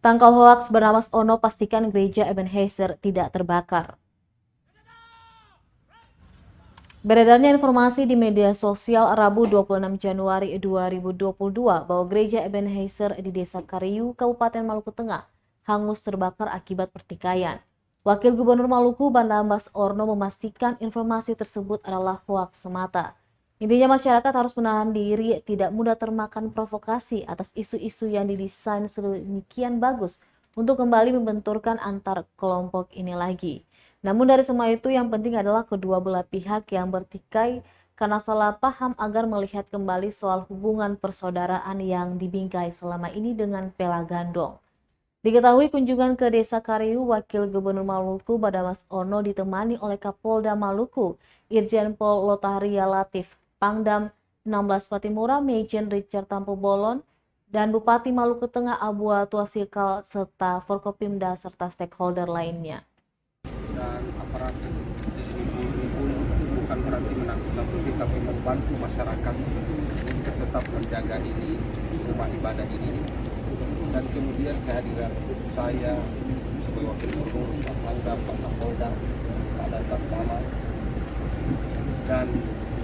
Tangkal hoaks Barnabas Ono pastikan gereja Ebenezer tidak terbakar. Beredarnya informasi di media sosial Rabu 26 Januari 2022 bahwa gereja Ebenezer di Desa Kariu, Kabupaten Maluku Tengah hangus terbakar akibat pertikaian. Wakil Gubernur Maluku Barnabas Ono memastikan informasi tersebut adalah hoaks semata. Intinya masyarakat harus menahan diri, tidak mudah termakan provokasi atas isu-isu yang didesain sedemikian bagus untuk kembali membenturkan antar kelompok ini lagi. Namun dari semua itu yang penting adalah kedua belah pihak yang bertikai karena salah paham agar melihat kembali soal hubungan persaudaraan yang dibingkai selama ini dengan Pela Gandong. Diketahui kunjungan ke Desa Kariu, Wakil Gubernur Maluku Barnabas Ono ditemani oleh Kapolda Maluku, Irjen Pol Lotaharia Latif, Pangdam 16 Patimura, Mejen Richard Tampu Bolon, dan Bupati Maluku Tengah Abua Tuasikal serta Forkopimda serta stakeholder lainnya. Dan aparat TNI pun bukan berarti menakut-nakuti, tapi membantu masyarakat untuk tetap menjaga ini, rumah ibadah ini. Dan kemudian kehadiran saya sebagai wakil gubernur, Pak Pangdam, Pak Kapolda, Pak Dantam Tama, dan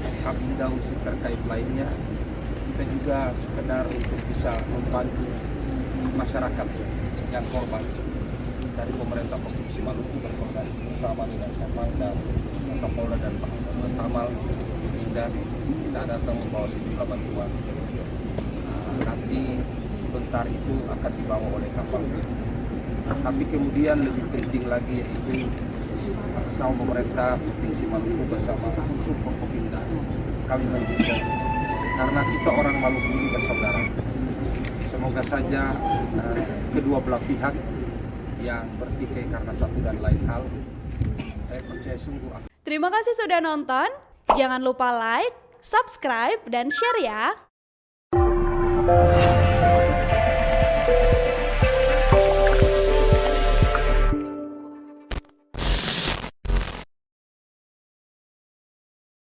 Kabinda unsur terkait lainnya, kita juga sekedar untuk bisa membantu masyarakat yang korban. Dari pemerintah Provinsi Maluku berkoordinasi bersama dengan Pangdam, Kapolda dan Pak Tamal, Kabinda, kita datang membawa sejumlah bantuan. Nanti sebentar itu akan dibawa oleh kapal. Tapi kemudian lebih penting lagi yaitu bersama pemerintah Provinsi Maluku bersama unsur Forkopimda kami mendukung karena kita orang Maluku ini bersaudara. Semoga saja kedua belah pihak yang bertikai karena satu dan lain hal, saya percaya sungguh. Terima kasih sudah nonton. Jangan lupa like, subscribe, dan share ya.